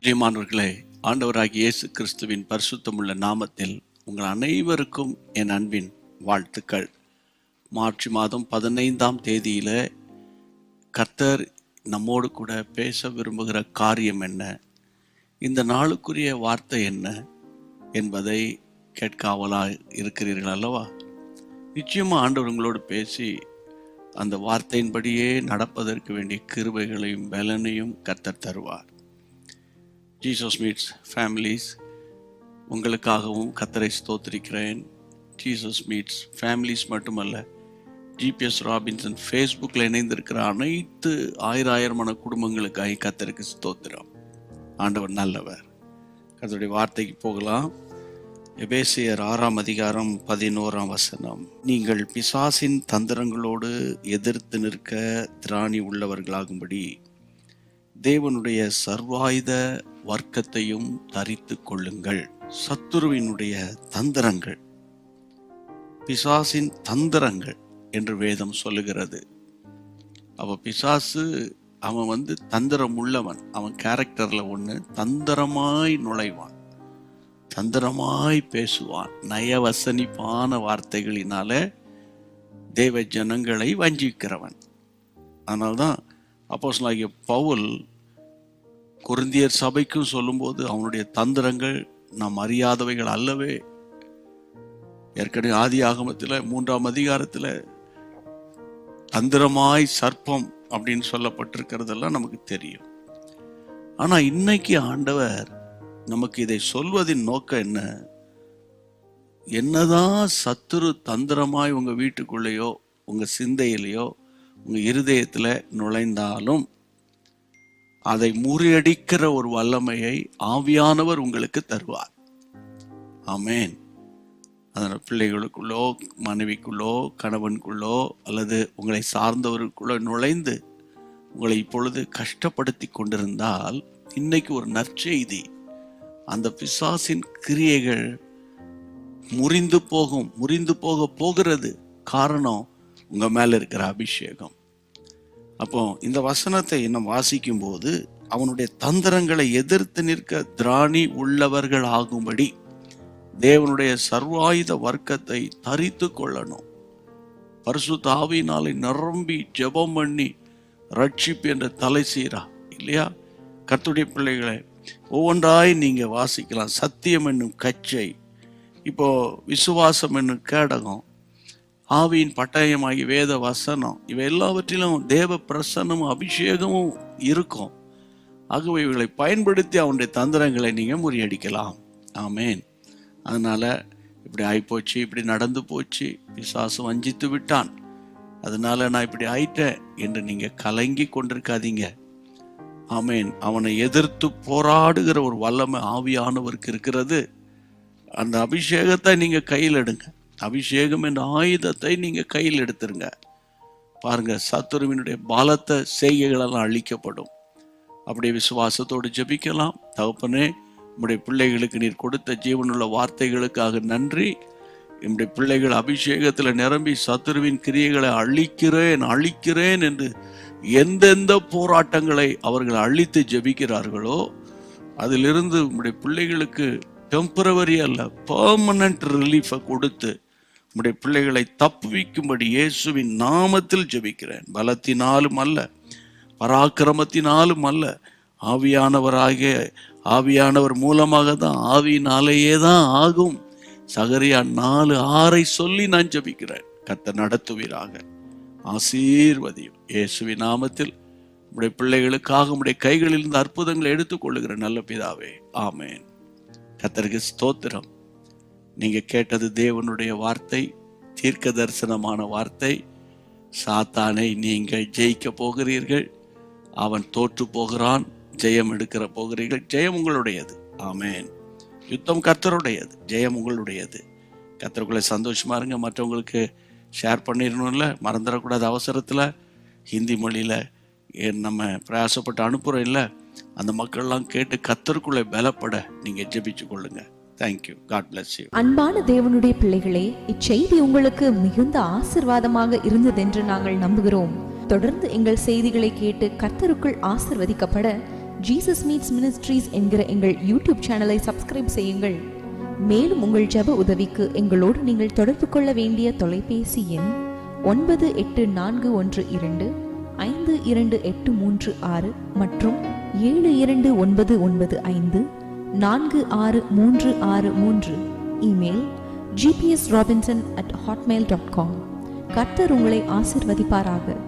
பிரியமானவர்களே, ஆண்டவராகிய இயேசு கிறிஸ்துவின் பரிசுத்தமுள்ள நாமத்தில் உங்கள் அனைவருக்கும் என் அன்பின் வாழ்த்துக்கள். மார்ச் மாதம் 15ஆம் தேதியில கர்த்தர் நம்மோடு கூட பேச விரும்புகிற காரியம் என்ன, இந்த நாளுக்குரிய வார்த்தை என்ன என்பதை கேட்க ஆவலாய் இருக்கிறீர்கள் அல்லவா? நிச்சயமாக ஆண்டவர் உங்களோடு பேசி அந்த வார்த்தையின்படியே நடப்பதற்கு வேண்டிய கிருபைகளையும் பலனையும் கர்த்தர் தருவார். ஜீசஸ் மீட்ஸ் ஃபேமிலிஸ், உங்களுக்காகவும் கர்த்தரை ஸ்தோத்திரிக்கிறேன். ஜீசஸ் மீட்ஸ் ஃபேமிலிஸ் மட்டுமல்ல, ஜிபிஎஸ் ராபின்சன் ஃபேஸ்புக்கில் இணைந்திருக்கிற அனைத்து ஆயிரமான குடும்பங்களுக்காக கர்த்தருக்கு ஸ்தோத்திரம். ஆண்டவர் நல்லவர். கர்த்தருடைய வார்த்தைக்கு போகலாம். எபேசியர் 6ஆம் அதிகாரம் 11ஆம் வசனம். நீங்கள் பிசாசின் தந்திரங்களோடு எதிர்த்து நிற்க திராணி உள்ளவர்களாகும்படி தேவனுடைய சர்வாயுத வர்க்கத்தையும் தரித்து கொள்ளுங்கள். சத்துருவினுடைய தந்திரங்கள், பிசாசின் தந்திரங்கள் என்று வேதம் சொல்லுகிறது. அவ பிசாசு அவன் தந்திரம் உள்ளவன். அவன் கேரக்டர்ல ஒண்ணு, தந்திரமாய் நுழைவான், தந்திரமாய் பேசுவான், நயவசனிப்பான வார்த்தைகளினால தேவ ஜனங்களை வஞ்சிக்கிறவன். அதனால்தான் அப்போஸ்தலனாகிய பவுல் கொரிந்தியர் சபைக்கும் சொல்லும்போது அவனுடைய தந்திரங்கள் நாம் அறியாதவைகள் அல்லவே. ஏற்கனவே ஆதி ஆகமத்தில் 3ஆம் அதிகாரத்தில் தந்திரமாய் சர்ப்பம் அப்படின்னு சொல்லப்பட்டிருக்கிறதெல்லாம் நமக்கு தெரியும். ஆனா இன்னைக்கு ஆண்டவர் நமக்கு இதை சொல்வதின் நோக்கம் என்ன? என்னதான் சத்துரு தந்திரமாய் உங்க வீட்டுக்குள்ளேயோ உங்க சிந்தையிலேயோ உங்க இருதயத்துல நுழைந்தாலும் அதை முறியடிக்கிற ஒரு வல்லமையை ஆவியானவர் உங்களுக்கு தருவார். ஆமேன். அதனால் பிள்ளைகளுக்குள்ளோ, மனைவிக்குள்ளோ, கணவனுக்குள்ளோ அல்லது உங்களை சார்ந்தவருக்குள்ளோ நுழைந்து உங்களை இப்பொழுது கஷ்டப்படுத்தி கொண்டிருந்தால் இன்னைக்கு ஒரு நற்செய்தி. அந்த பிசாசின் கிரியைகள் முறிந்து போகிறது. காரணம் உங்க மேல இருக்கிற அபிஷேகம். அப்போ இந்த வசனத்தை இன்னும் வாசிக்கும் போது அவனுடைய தந்திரங்களை எதிர்த்து நிற்க திராணி உள்ளவர்கள் ஆகும்படி தேவனுடைய சர்வாயுத வர்க்கத்தை தரித்து கொள்ளணும். பரிசுத்த ஆவியினாலே நிரம்பி ஜெபம் பண்ணி ரட்சிப்பு என்ற தலை சீரா இல்லையா? கர்த்தருடைய பிள்ளைகளை ஒவ்வொன்றாய் நீங்க வாசிக்கலாம். சத்தியம் என்னும் கச்சை, இப்போ விசுவாசம் என்னும் கேடகம், ஆவியின் பட்டயமாகி வேத வசனம், இவை எல்லாவற்றிலும் தேவ பிரசன்னமும் அபிஷேகமும் இருக்கும். ஆகவே இவைகளை பயன்படுத்தி அவனுடைய தந்திரங்களை நீங்க முறியடிக்கலாம். ஆமேன். அதனால இப்படி ஆயிப்போச்சு, இப்படி நடந்து போச்சு, பிசாசு வஞ்சித்து விட்டான், அதனால நான் இப்படி ஆயிட்டேன் என்று நீங்க கலங்கி கொண்டிருக்காதீங்க. ஆமேன். அவனை எதிர்த்து போராடுகிற ஒரு வல்லமை ஆவியானவருக்கு இருக்கிறது. அந்த அபிஷேகத்தை நீங்க கையில் எடுங்க. அபிஷேகம் என்ற ஆயுதத்தை நீங்க கையில் எடுத்துருங்க. பாருங்க, சத்துருவினுடைய பலத்த செய்கைகளெல்லாம் அழிக்கப்படும். அப்படியே விசுவாசத்தோடு ஜெபிக்கலாம். தகப்பனே, நம்முடைய பிள்ளைகளுக்கு நீர் கொடுத்த ஜீவனுள்ள வார்த்தைகளுக்காக நன்றி. நம்முடைய பிள்ளைகள் அபிஷேகத்தில் நிரம்பி சத்துருவின் கிரியைகளை அழிக்கிறேன் என்று எந்தெந்த போராட்டங்களை அவர்கள் அழித்து ஜெபிக்கிறார்களோ அதிலிருந்து நம்முடைய பிள்ளைகளுக்கு டெம்பரவரி அல்ல, பெர்மனன்ட் ரிலீஃபை கொடுத்து நம்முடைய பிள்ளைகளை தப்புவிக்கும்படி இயேசுவின் நாமத்தில் ஜெபிக்கிறேன். பலத்தினாலும் அல்ல, பராக்கிரமத்தினாலும் அல்ல, ஆவியானவர் மூலமாக தான், ஆவியினாலேயே தான் ஆகும். சகரியா 4:6 சொல்லி நான் ஜெபிக்கிறேன். கர்த்தர் நடத்துவீராக. ஆசீர்வதியும் இயேசுவின் நாமத்தில். நம்முடைய பிள்ளைகளுக்காக நம்முடைய கைகளில் இருந்து அற்புதங்களை எடுத்துக்கொள்ளுகிற நல்ல பிதாவே, ஆமேன். கர்த்தருக்கு ஸ்தோத்திரம். நீங்க கேட்டது தேவனுடைய வார்த்தை, தீர்க்க தரிசனமான வார்த்தை. சாத்தானை நீங்கள் ஜெயிக்க போகிறீர்கள். அவன் தோற்று போகிறான், ஜெயம் எடுக்கிற போகிறீர்கள். ஜெயம் உங்களுடையது. ஆமேன். யுத்தம் கர்த்தருடையது, ஜெயம் உங்களுடையது. கர்த்தருக்குள்ள சந்தோஷமா இருங்க. மற்றவங்களுக்கு ஷேர் பண்ணிடணும்ல, மறந்துடக்கூடாது. அவசரத்துல ஹிந்தி மொழியில நம்ம பிரயாசப்பட்டு அனுப்புறோம் இல்லை, அந்த மக்கள்லாம் கேட்டு கர்த்தருக்குள்ளே பலப்பட நீங்க ஜெபிச்சு கொள்ளுங்க. தேங்க்யூ. God bless you. அன்பான தேவனுடைய பிள்ளைகளே, இச்செய்தி உங்களுக்கு மிகுந்த ஆசீர்வாதமாக இருந்ததென்று நாங்கள் நம்புகிறோம். தொடர்ந்து எங்கள் செய்திகளை கேட்டு கர்த்தருக்குள் ஆசீர்வதிக்கப்பட ஜீசஸ் மீட்ஸ் மினிஸ்ட்ரீஸ் என்கிற எங்கள் யூடியூப் சேனலை சப்ஸ்கிரைப் செய்யுங்கள். மேலும் உங்கள் ஜெப உதவிக்கு எங்களோடு நீங்கள் தொடர்பு கொள்ள வேண்டிய தொலைபேசி எண் 9842252836 மற்றும் 7299546363. Email gpsrobinson@hotmail.com. கர்த்தர் உங்களை ஆசீர்வதிப்பாராக.